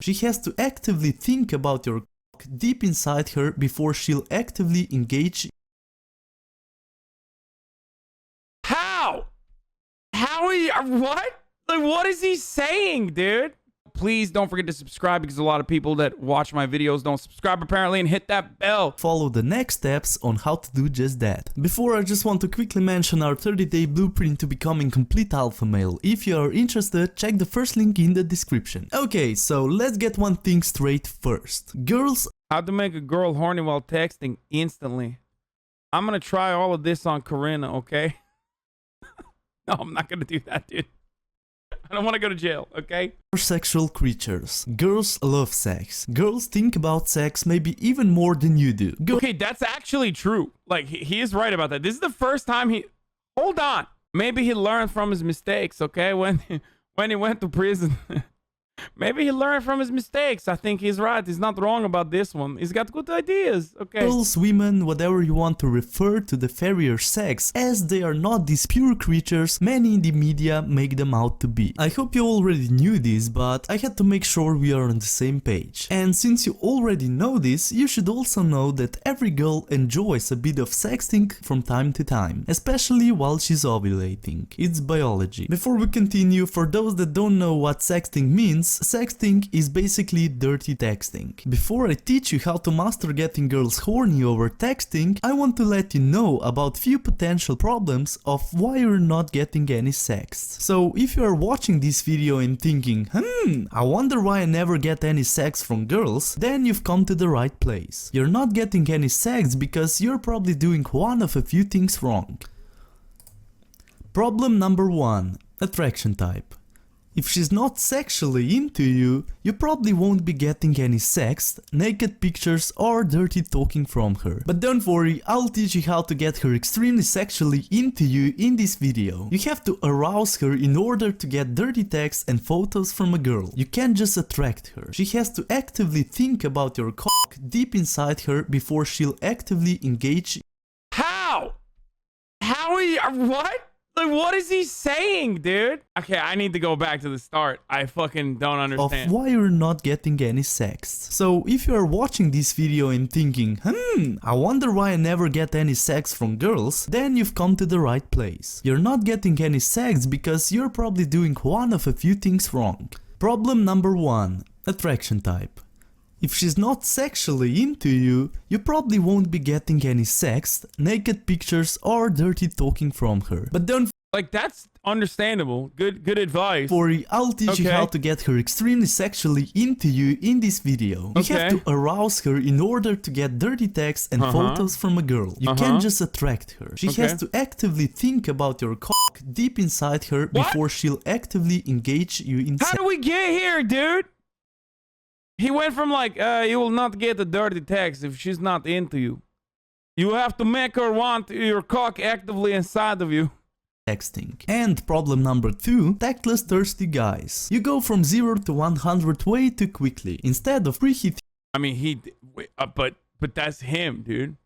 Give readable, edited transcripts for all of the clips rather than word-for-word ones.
She has to actively think about your cock deep inside her before she'll actively engage. How? How are you? What? Like, what is he saying, dude? Please don't forget to subscribe because a lot of people that watch my videos don't subscribe apparently, and hit that bell. Follow the next steps on how to do just that. Before, I just want to quickly mention our 30-day blueprint to becoming complete alpha male. If you are interested, check the first link in the description. Okay, so let's get one thing straight first. Girls, How to make a girl horny while texting instantly. I'm gonna try all of this on Corinna, okay? No, I'm not gonna do that, dude. I don't want to go to jail, okay? are sexual creatures. Girls love sex. Girls think about sex maybe even more than you do. Okay, that's actually true. Like, he is right about that. This is the first time he... Hold on. Maybe he learned from his mistakes, okay? When he went to prison. Maybe he learned from his mistakes. I think he's right. He's not wrong about this one. He's got good ideas, okay? Girls, women, whatever you want to refer to the inferior sex, as they are not these pure creatures many in the media make them out to be. I hope you already knew this, but I had to make sure we are on the same page. And since you already know this, you should also know that every girl enjoys a bit of sexting from time to time, especially while she's ovulating. It's biology. Before we continue, for those that don't know what sexting means, sexting is basically dirty texting. Before I teach you how to master getting girls horny over texting, I want to let you know about few potential problems of why you're not getting any sex. So if you are watching this video and thinking, I wonder why I never get any sex from girls, then you've come to the right place. You're not getting any sex because you're probably doing one of a few things wrong. Problem number 1. Attraction type. If she's not sexually into you, you probably won't be getting any sex, naked pictures or dirty talking from her. But don't worry, I'll teach you how to get her extremely sexually into you in this video. You have to arouse her in order to get dirty texts and photos from a girl. You can't just attract her. She has to actively think about your cock deep inside her before she'll actively engage. How? How are you? What? Like, what is he saying, dude? Okay, I need to go back to the start. I fucking don't understand. Of why you're not getting any sex. So if you are watching this video and thinking, I wonder why I never get any sex from girls, then you've come to the right place. You're not getting any sex because you're probably doing one of a few things wrong. Problem number 1. Attraction type. If she's not sexually into you, you probably won't be getting any sex, naked pictures or dirty talking from her. But don't Like, that's understandable. Good advice. worry, I'll teach you how to get her extremely sexually into you in this video. You have to arouse her in order to get dirty texts and photos from a girl. You can't just attract her. She has to actively think about your cock deep inside her before she'll actively engage you in sex. How do we get here, dude? He went from like, you will not get a dirty text if she's not into you. You have to make her want your cock actively inside of you. Texting. And problem number 2, tactless thirsty guys. You go from 0 to 100 way too quickly. Instead of preheating I mean, but that's him, dude.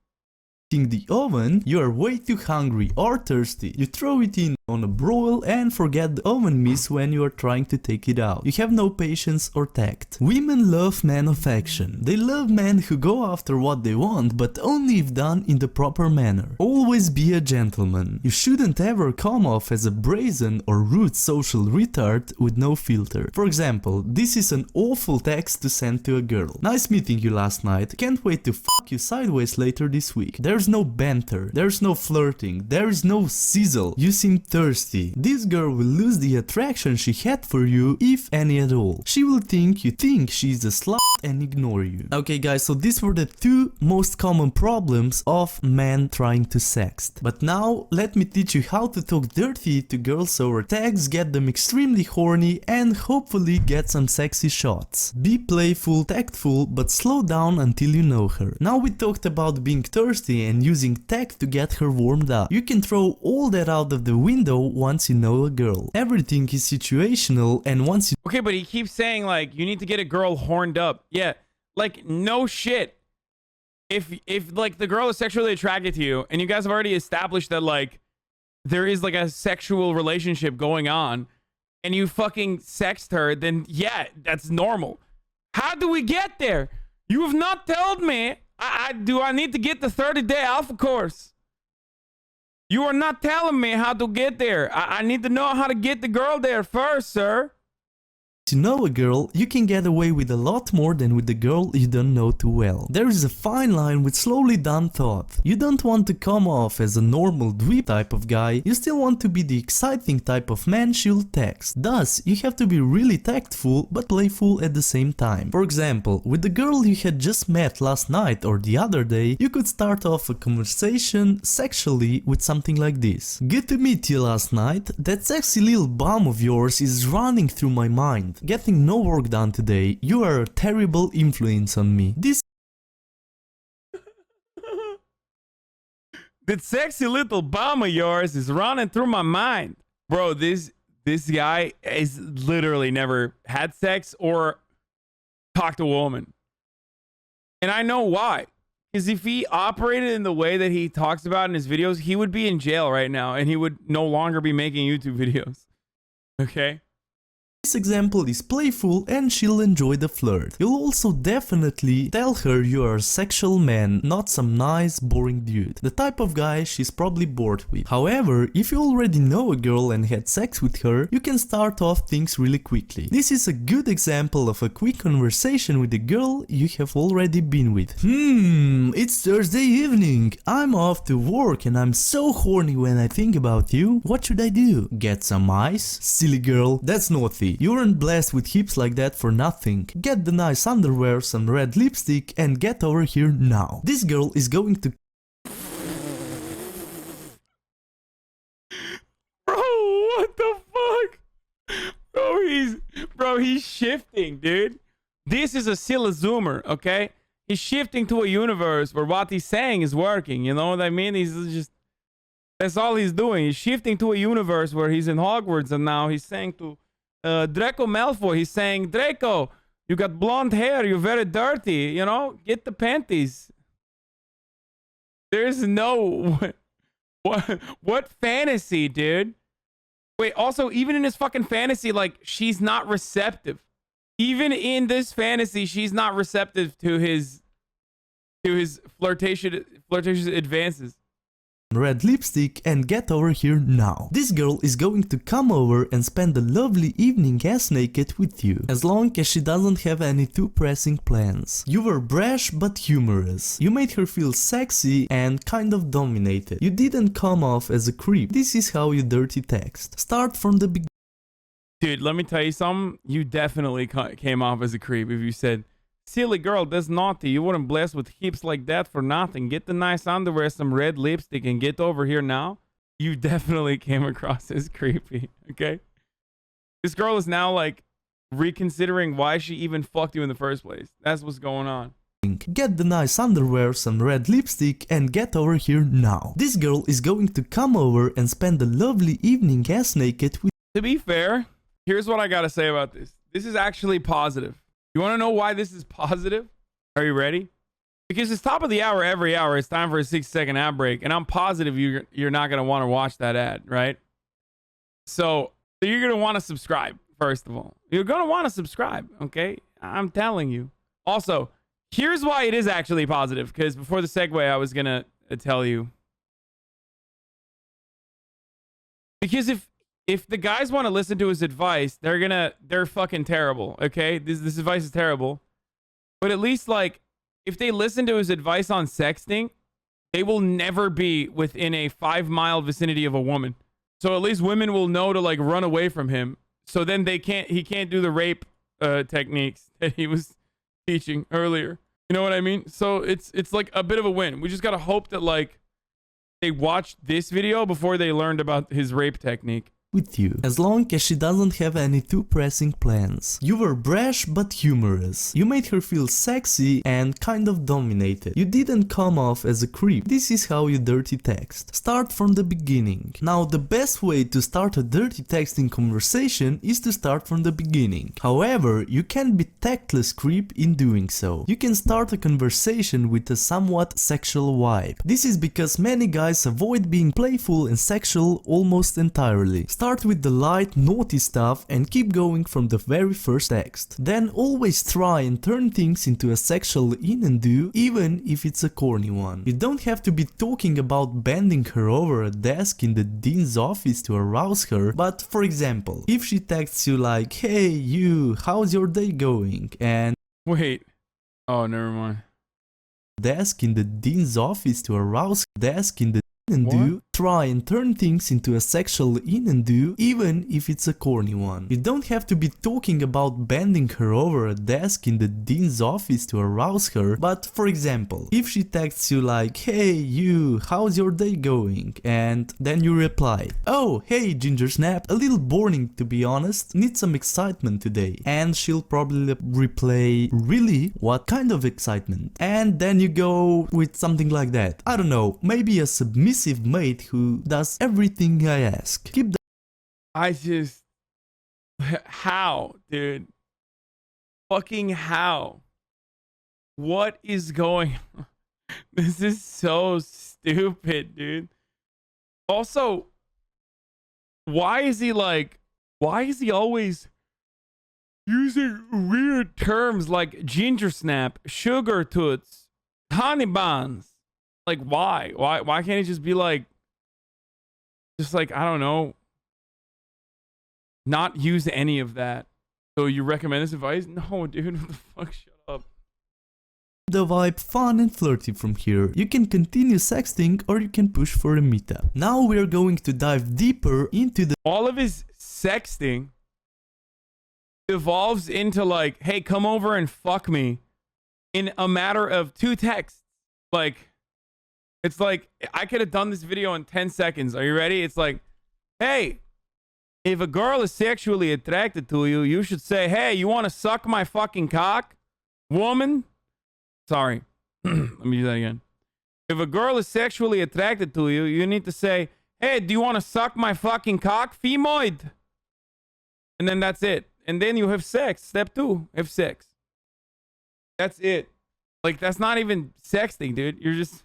the oven, you are way too hungry or thirsty. You throw it in on a broil and forget the oven mitts when you are trying to take it out. You have no patience or tact. Women love men of action. They love men who go after what they want, but only if done in the proper manner. Always be a gentleman. You shouldn't ever come off as a brazen or rude social retard with no filter. For example, this is an awful text to send to a girl. Nice meeting you last night. Can't wait to fuck you sideways later this week. There's no banter, there's no flirting, there is no sizzle. You seem thirsty. This girl will lose the attraction she had for you, if any at all. She will think you think she's a slut and ignore you. Okay guys, so these were the 2 most common problems of men trying to sext. But now let me teach you how to talk dirty to girls over text, get them extremely horny and hopefully get some sexy shots. Be playful, tactful, but slow down until you know her. Now we talked about being thirsty and using tact to get her warmed up. You can throw all that out of the window once you know a girl. Everything is situational, and once you... Okay, but he keeps saying, like, you need to get a girl horned up. Yeah, like, no shit. If like, the girl is sexually attracted to you, and you guys have already established that, like, there is, like, a sexual relationship going on, and you fucking sext her, then, yeah, that's normal. How do we get there? You have not told me. Do I need to get the 30-day alpha course? You are not telling me how to get there. I need to know how to get the girl there first, sir. To know a girl, you can get away with a lot more than with the girl you don't know too well. There is a fine line with slowly done thought. You don't want to come off as a normal dweeb type of guy, you still want to be the exciting type of man she'll text. Thus, you have to be really tactful but playful at the same time. For example, with the girl you had just met last night or the other day, you could start off a conversation sexually with something like this. Good to meet you last night. That sexy little bum of yours is running through my mind. Getting no work done today, you are a terrible influence on me. That sexy little bum of yours is running through my mind. Bro, this guy has literally never had sex or talked to a woman. And I know why. Because if he operated in the way that he talks about in his videos, he would be in jail right now and he would no longer be making YouTube videos. Okay? This example is playful and she'll enjoy the flirt. You'll also definitely tell her you are a sexual man, not some nice boring dude. The type of guy she's probably bored with. However, if you already know a girl and had sex with her, you can start off things really quickly. This is a good example of a quick conversation with a girl you have already been with. It's Thursday evening. I'm off to work and I'm so horny when I think about you. What should I do? Get some ice? Silly girl, that's naughty. You weren't blessed with hips like that for nothing. Get the nice underwear, some red lipstick and get over here now. This girl is going to... Bro, what the fuck? Bro, he's shifting, dude. This is a silly zoomer, okay? He's shifting to a universe where what he's saying is working, you know what I mean? He's just... That's all he's doing. He's shifting to a universe where he's in Hogwarts and now he's saying to... Draco Malfoy, he's saying, Draco, you got blonde hair, you're very dirty, you know, get the panties. There's no... What fantasy, dude? Wait, also, even in his fucking fantasy, like, she's not receptive. Even in this fantasy, she's not receptive to his flirtatious advances. Red lipstick and get over here now. This girl is going to come over and spend a lovely evening ass naked with you, as long as she doesn't have any too pressing plans. You were brash but humorous. You made her feel sexy and kind of dominated. You didn't come off as a creep. This is how you dirty text. Start from the beginning. Dude, let me tell you something. You definitely came off as a creep if you said, silly girl, that's naughty. You weren't blessed with hips like that for nothing. Get the nice underwear, some red lipstick, and get over here now. You definitely came across as creepy, okay? This girl is now, like, reconsidering why she even fucked you in the first place. That's what's going on. Get the nice underwear, some red lipstick, and get over here now. This girl is going to come over and spend a lovely evening ass naked with... To be fair, here's what I gotta say about this. This is actually positive. You want to know why this is positive? Are you ready? Because it's top of the hour every hour. It's time for a 6-second ad break. And I'm positive you're not going to want to watch that ad, right? So you're going to want to subscribe, first of all. You're going to want to subscribe, okay? I'm telling you. Also, here's why it is actually positive. Because before the segue, I was going to tell you. Because if the guys want to listen to his advice, they're fucking terrible, okay? This advice is terrible. But at least, like, if they listen to his advice on sexting, they will never be within a 5-mile vicinity of a woman. So at least women will know to, like, run away from him. So then he can't do the rape techniques that he was teaching earlier. You know what I mean? So it's like a bit of a win. We just got to hope that, like, they watched this video before they learned about his rape technique. With you, as long as she doesn't have any too pressing plans. You were brash but humorous. You made her feel sexy and kind of dominated. You didn't come off as a creep. This is how you dirty text. Start from the beginning. Now, the best way to start a dirty texting conversation is to start from the beginning. However, you can be tactless creep in doing so. You can start a conversation with a somewhat sexual vibe. This is because many guys avoid being playful and sexual almost entirely. Start with the light, naughty stuff and keep going from the very first text. Then always try and turn things into a sexual in and do, even if it's a corny one. You don't have to be talking about bending her over a desk in the dean's office to arouse her, but for example, if she texts you like, "Hey you, how's your day going?" and Wait. Oh, never mind. desk in the dean's office to arouse desk in the and do, try and turn things into a sexual in and do, even if it's a corny one. You don't have to be talking about bending her over a desk in the dean's office to arouse her, but for example, if she texts you like, "Hey you, how's your day going?" and then you reply, "Oh, hey Ginger Snap, a little boring to be honest, need some excitement today." And she'll probably replay, "Really? What kind of excitement?" And then you go with something like that. I don't know, maybe a submissive mate who does everything I ask. Keep I just... How, dude? Fucking how? What is going on? This is so stupid, dude. Also, why is he always using weird terms like ginger snap, sugar toots, honey buns? Like, why? Why can't he just be like, I don't know, not use any of that? So you recommend this advice? No, dude, what the fuck? Shut up. the vibe fun and flirty from here. You can continue sexting or you can push for a meetup. Now we're going to dive deeper into the All of his sexting evolves into like, "Hey, come over and fuck me," in a matter of 2 texts. Like, it's like, I could have done this video in 10 seconds. Are you ready? It's like, "Hey, if a girl is sexually attracted to you, you should say, 'Hey, you want to suck my fucking cock, woman?'" Sorry. Let me do that again. If a girl is sexually attracted to you, you need to say, "Hey, do you want to suck my fucking cock, femoid?" And then that's it. And then you have sex. Step 2, have sex. That's it. Like, that's not even sexting, dude. You're just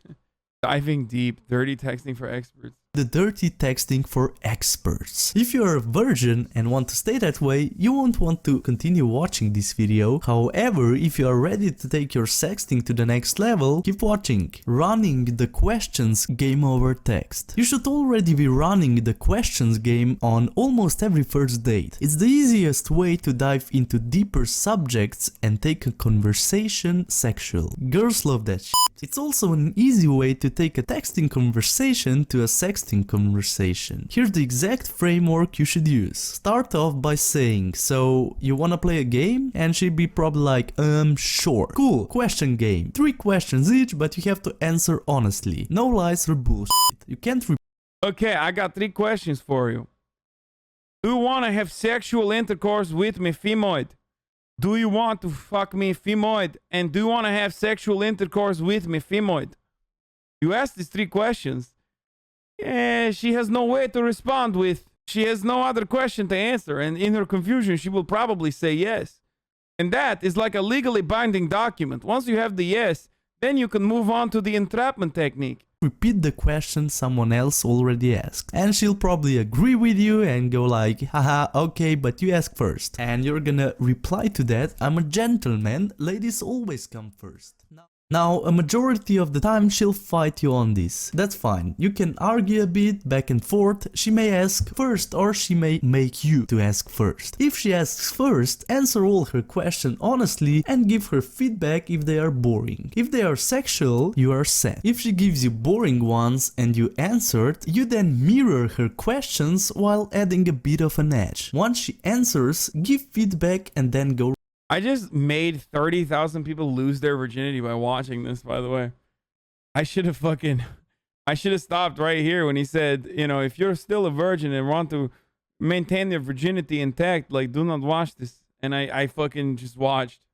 diving deep. Dirty texting for experts. the dirty texting for experts. If you are a virgin and want to stay that way, you won't want to continue watching this video. However, if you are ready to take your sexting to the next level, keep watching. Running the questions game over text. You should already be running the questions game on almost every first date. It's the easiest way to dive into deeper subjects and take a conversation sexual. Girls love that shit. It's also an easy way to take a texting conversation to a sexting conversation. Here's the exact framework you should use. Start off by saying, "So, you wanna play a game?" And she'd be probably like, sure. Cool, question game. 3 questions each, but you have to answer honestly. No lies or bullshit. You can't Okay, I got 3 questions for you. Do you want to have sexual intercourse with me, femoid? Do you want to fuck me, femoid? And do you want to have sexual intercourse with me, femoid? You ask these 3 questions. Yeah, she has no way to respond with. She has no other question to answer. And in her confusion, she will probably say yes. And that is like a legally binding document. Once you have the yes, then you can move on to the entrapment technique. Repeat the question someone else already asked, and she'll probably agree with you and go like, "Haha, okay, but you ask first." And you're gonna reply to that, "I'm a gentleman, ladies always come first." Now, a majority of the time she'll fight you on this. That's fine. You can argue a bit back and forth. She may ask first or she may make you to ask first. If she asks first, answer all her questions honestly and give her feedback if they are boring. If they are sexual, you are set. If she gives you boring ones and you answered, you then mirror her questions while adding a bit of an edge. Once she answers, give feedback and then go. I just made 30,000 people lose their virginity by watching this, by the way. I should have stopped right here when he said, you know, if you're still a virgin and want to maintain your virginity intact, like, do not watch this. And I fucking just watched.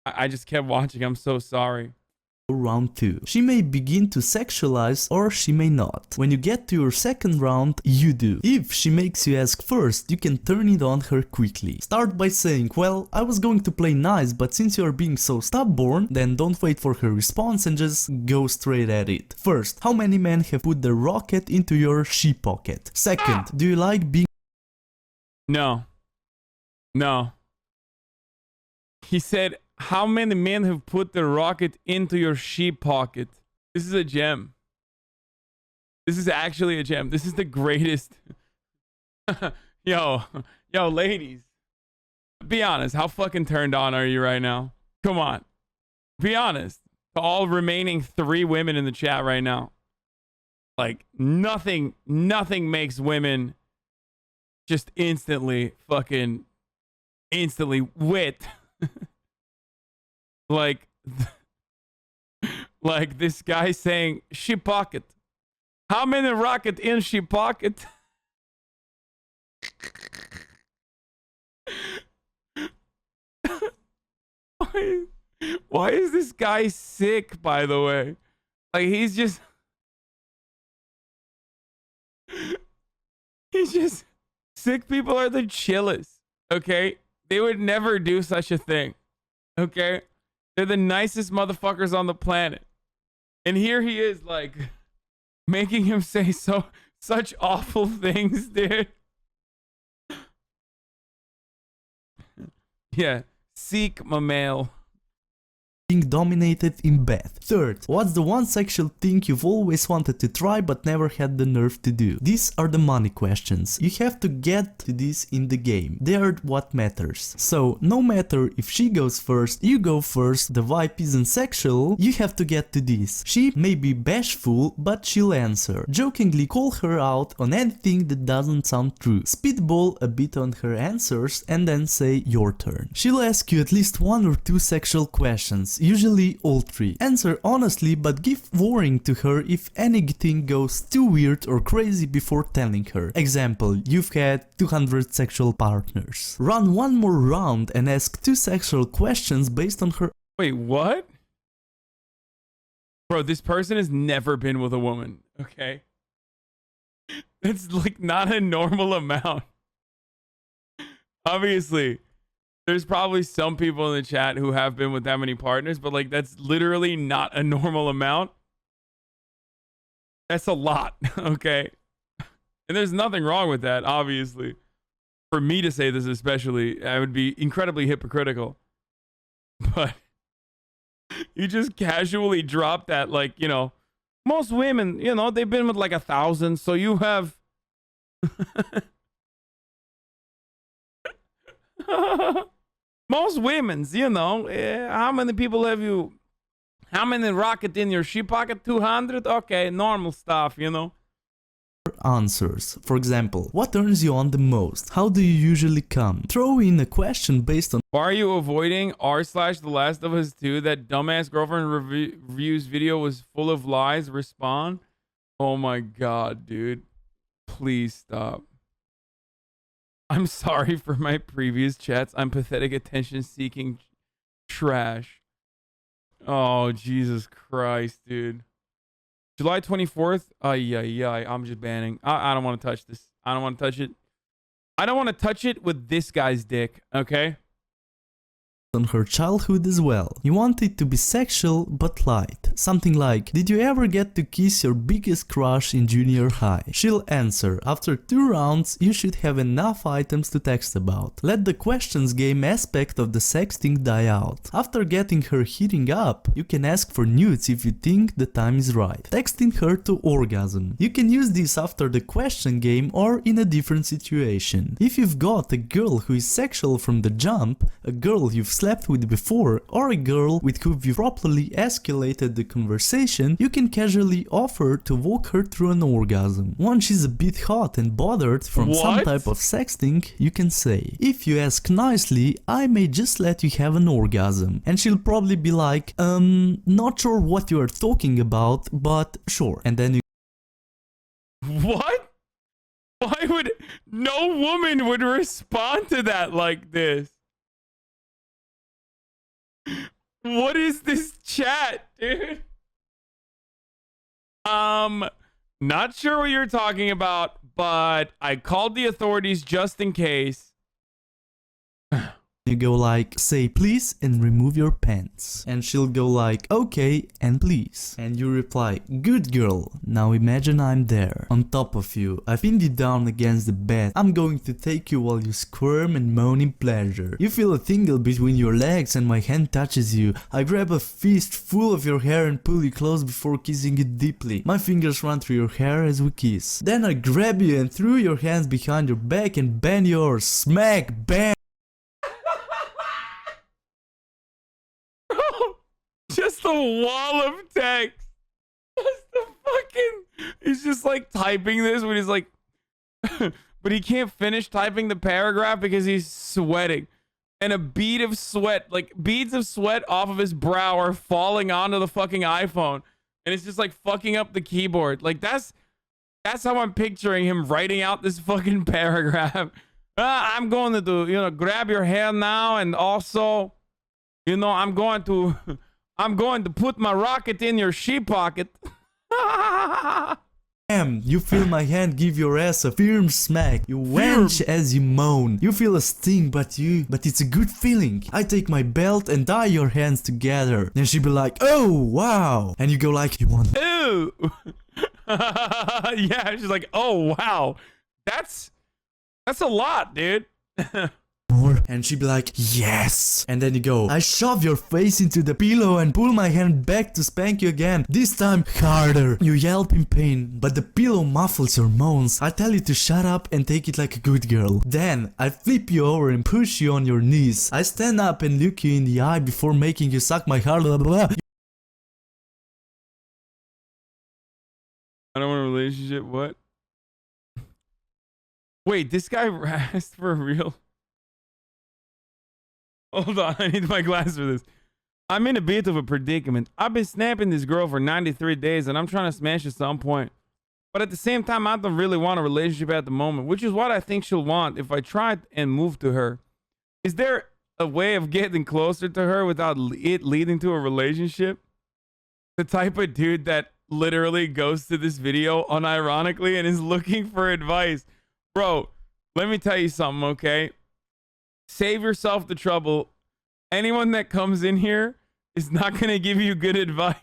I just kept watching. I'm so sorry. round 2. She may begin to sexualize or she may not. When you get to your second round, you do. If she makes you ask first, you can turn it on her quickly. Start by saying, well, I was going to play nice, but since you are being so stubborn, then don't wait for her response and just go straight at it. First, how many men have put their rocket into your she pocket? Second, do you like being... No. No. He said, how many men have put the rocket into your sheep pocket? This is a gem. This is actually a gem. This is the greatest. Yo, ladies. Be honest. How fucking turned on are you right now? Come on. Be honest. To all remaining 3 women in the chat right now. Like, nothing makes women just instantly wit. Like this guy saying she pocket. How many rocket in she pocket? Why is this guy sick, by the way? Like he's just sick people are the chillest, okay? They would never do such a thing. Okay? They're the nicest motherfuckers on the planet. And here he is, like, making him say such awful things, dude. Yeah. Seek my mail. Being dominated in bed. Third, what's the one sexual thing you've always wanted to try but never had the nerve to do? These are the money questions. You have to get to this in the game. They are what matters. So, no matter if she goes first, you go first, the vibe isn't sexual, you have to get to this. She may be bashful, but she'll answer. Jokingly call her out on anything that doesn't sound true. Spitball a bit on her answers and then say your turn. She'll ask you at least 1 or 2 sexual questions. Usually all 3. Answer honestly, but give warning to her if anything goes too weird or crazy before telling her. Example, you've had 200 sexual partners. Run 1 more round and ask 2 sexual questions based on her... Wait, what? Bro, this person has never been with a woman, okay? It's like not a normal amount. Obviously. There's probably some people in the chat who have been with that many partners, but like that's literally not a normal amount. That's a lot, okay? And there's nothing wrong with that, obviously. For me to say this especially, I would be incredibly hypocritical. But you just casually drop that, like, you know, most women, you know, they've been with like 1,000, so you have... Most women's, you know, how many people have you, how many rocket in your she pocket? 200? Okay, normal stuff, you know. Answers. For example, what turns you on the most? How do you usually come? Throw in a question based on... Why are you avoiding r/The Last of Us 2? That dumbass girlfriend reviews video was full of lies. Respond. Oh my god, dude. Please stop. I'm sorry for my previous chats. I'm pathetic, attention-seeking trash. Oh, Jesus Christ, dude. July 24th? I'm just banning. I don't want to touch this. I don't want to touch it. I don't want to touch it with this guy's dick, okay? On her childhood as well. You want it to be sexual but light. Something like, did you ever get to kiss your biggest crush in junior high? She'll answer. After 2 rounds, you should have enough items to text about. Let the questions game aspect of the sexting die out. After getting her heating up, you can ask for nudes if you think the time is right. Texting her to orgasm. You can use this after the question game or in a different situation. If you've got a girl who is sexual from the jump, a girl you've slept with before, or a girl with whom you properly escalated the conversation, you can casually offer to walk her through an orgasm. Once she's a bit hot and bothered from some type of sexting, you can say, if you ask nicely, I may just let you have an orgasm. And she'll probably be like, not sure what you are talking about, but sure. And then you... What? Why would... No woman would respond to that like this. What is this chat, dude? Not sure what you're talking about, but I called the authorities just in case. You go like, say please and remove your pants. And she'll go like, okay and please. And you reply, good girl. Now imagine I'm there, on top of you. I pinned you down against the bed. I'm going to take you while you squirm and moan in pleasure. You feel a tingle between your legs and my hand touches you. I grab a fist full of your hair and pull you close before kissing you deeply. My fingers run through your hair as we kiss. Then I grab you and throw your hands behind your back and bend yours. Smack, bam. Just a wall of text. Just the fucking. He's just like typing this when he's like, but he can't finish typing the paragraph because he's sweating, and a bead of sweat, like beads of sweat off of his brow, are falling onto the fucking iPhone, and it's just like fucking up the keyboard. Like that's how I'm picturing him writing out this fucking paragraph. I'm going to do, grab your hair now, and also, I'm going to put my rocket in your sheep pocket. Damn, you feel my hand give your ass a firm smack. You wench as you moan. You feel a sting, but it's a good feeling. I take my belt and tie your hands together. Then she be like, oh, wow. And you go like, you want... Ooh. Yeah, she's like, oh, wow. That's a lot, dude. More? And she'd be like, yes. And then you go, I shove your face into the pillow and pull my hand back to spank you again. This time harder. You yelp in pain, but the pillow muffles your moans. I tell you to shut up and take it like a good girl. Then I flip you over and push you on your knees. I stand up and look you in the eye before making you suck my heart. Blah, blah, blah. I don't want a relationship. What? Wait, this guy asked for a real... Hold on, I need my glasses for this. I'm in a bit of a predicament. I've been snapping this girl for 93 days and I'm trying to smash at some point. But at the same time, I don't really want a relationship at the moment, which is what I think she'll want if I try and move to her. Is there a way of getting closer to her without it leading to a relationship? The type of dude that literally goes to this video unironically and is looking for advice. Bro, let me tell you something, okay? Save yourself the trouble. Anyone that comes in here is not going to give you good advice.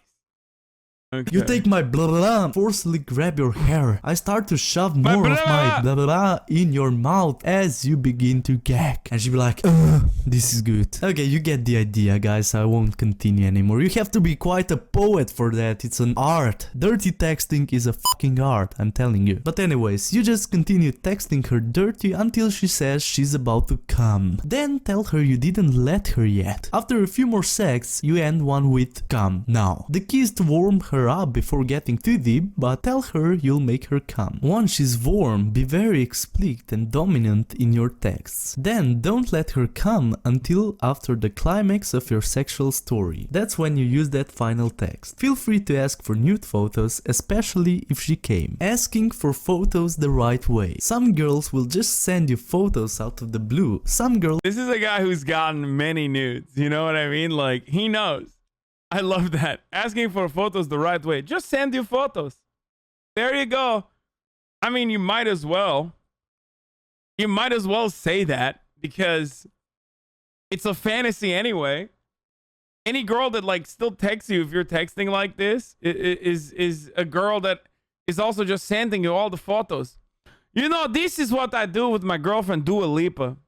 Okay. You take my blah blah blah, forcefully grab your hair. I start to shove more of my blah blah blah in your mouth as you begin to gag. And she'll be like, this is good. Okay, you get the idea, guys. I won't continue anymore. You have to be quite a poet for that. It's an art. Dirty texting is a fucking art, I'm telling you. But anyways, you just continue texting her dirty until she says she's about to come. Then tell her you didn't let her yet. After a few more sex, you end one with come now. The key is to warm her up before getting too deep, but tell her you'll make her come. Once she's warm, be very explicit and dominant in your texts. Then don't let her come until after the climax of your sexual story. That's when you use that final text. Feel free to ask for nude photos, especially if she came. Asking for photos the right way. Some girls will just send you photos out of the blue. Some girls... This is a guy who's gotten many nudes, you know what I mean? Like, he knows. I love that. Asking for photos the right way. Just send you photos. There you go. I mean, you might as well. You might as well say that because it's a fantasy anyway. Any girl that like still texts you if you're texting like this is a girl that is also just sending you all the photos. You know, this is what I do with my girlfriend Dua Lipa.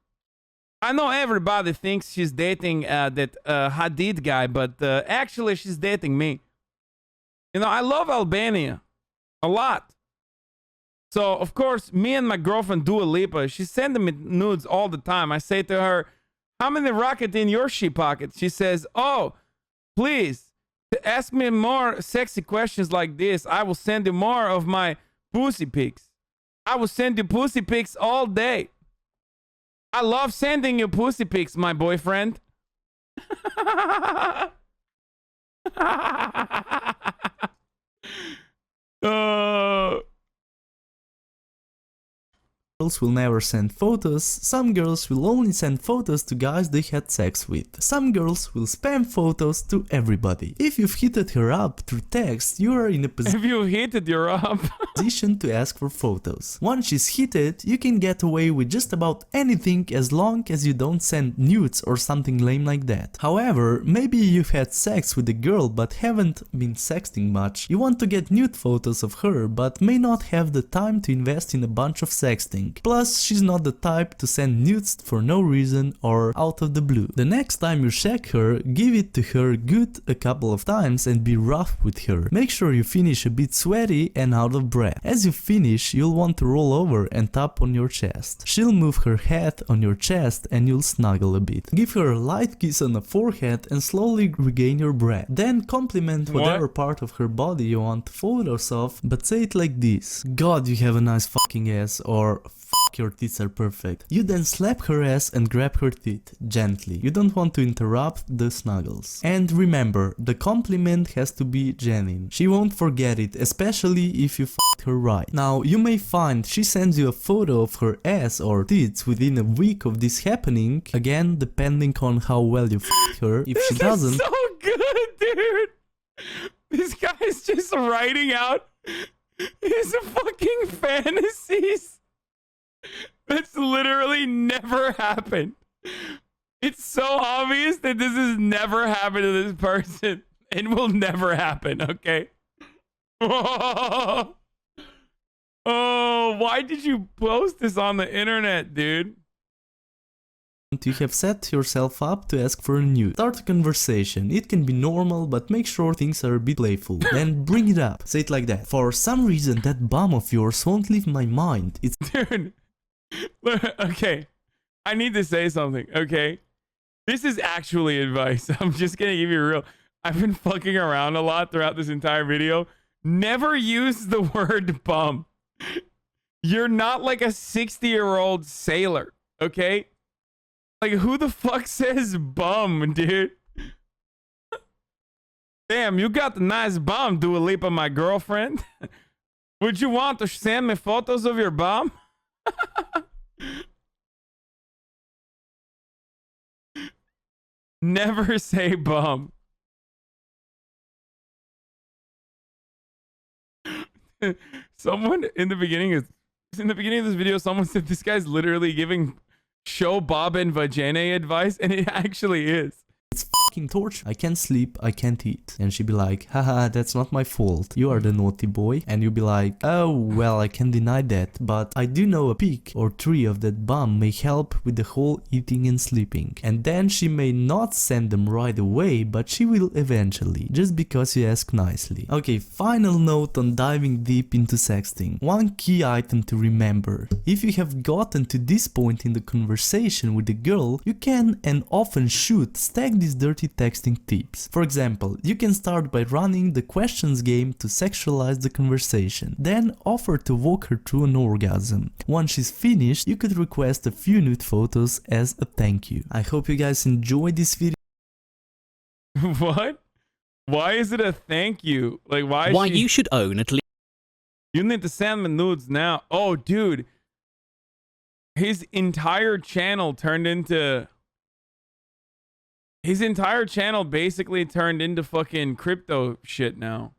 I know everybody thinks she's dating that Hadid guy, but actually she's dating me. You know, I love Albania a lot. So, of course, me and my girlfriend Dua Lipa, she's sending me nudes all the time. I say to her, how many rocket in your sheep pocket? She says, oh, please, ask me more sexy questions like this. I will send you more of my pussy pics. I will send you pussy pics all day. I love sending you pussy pics, my boyfriend. girls will never send photos, some girls will only send photos to guys they had sex with. Some girls will spam photos to everybody. If you've hit her up through text, you are in a If you hit it, you're up. position to ask for photos. Once she's hit, you can get away with just about anything as long as you don't send nudes or something lame like that. However, maybe you've had sex with a girl but haven't been sexting much. You want to get nude photos of her but may not have the time to invest in a bunch of sexting. Plus, she's not the type to send nudes for no reason or out of the blue. The next time you check her, give it to her good a couple of times and be rough with her. Make sure you finish a bit sweaty and out of breath. As you finish, you'll want to roll over and tap on your chest. She'll move her head on your chest and you'll snuggle a bit. Give her a light kiss on the forehead and slowly regain your breath. Then compliment whatever part of her body you want photos of, but say it like this: God, you have a nice fucking ass, or fuck, your tits are perfect. You then slap her ass and grab her tit, gently. You don't want to interrupt the snuggles. And remember, the compliment has to be genuine. She won't forget it, especially if you fucked her right. Now, you may find she sends you a photo of her ass or tits within a week of this happening, again, depending on how well you fucked her. If she doesn't... This is so good, dude! This guy's just writing out his fucking fantasies. That's literally never happened. It's so obvious that this has never happened to this person and will never happen, okay? Oh, why did you post this on the internet, dude? You have set yourself up to ask for a nude. Start a conversation. It can be normal, but make sure things are a bit playful. Then bring it up. Say it like that: for some reason that bum of yours won't leave my mind. It's... Dude, okay, I need to say something, okay? This is actually advice. I'm just gonna give you real. I've been fucking around a lot throughout this entire video. Never use the word bum. You're not like a 60-year-old sailor, okay? Like, who the fuck says bum, dude? Damn, you got the nice bum, Dua Lipa, my girlfriend. Would you want to send me photos of your bum? Never say bum. Someone in the beginning of this video, someone said this guy's literally giving show Bob and Vagina advice, and it actually is. It's fucking torture. I can't sleep, I can't eat. And she'd be like, haha, that's not my fault. You are the naughty boy. And you'd be like, oh, well, I can deny that, but I do know a pic or three of that bum may help with the whole eating and sleeping. And then she may not send them right away, but she will eventually, just because you ask nicely. Okay, final note on diving deep into sexting. One key item to remember: if you have gotten to this point in the conversation with the girl, you can and often should stack these dirty texting tips. For example, you can start by running the questions game to sexualize the conversation. Then offer to walk her through an orgasm. Once she's finished, you could request a few nude photos as a thank you. I hope you guys enjoyed this video. What? Why is it a thank you? Like, why? You should own at least. You need to send me nudes now. Oh, dude. His entire channel turned into... His entire channel basically turned into fucking crypto shit now.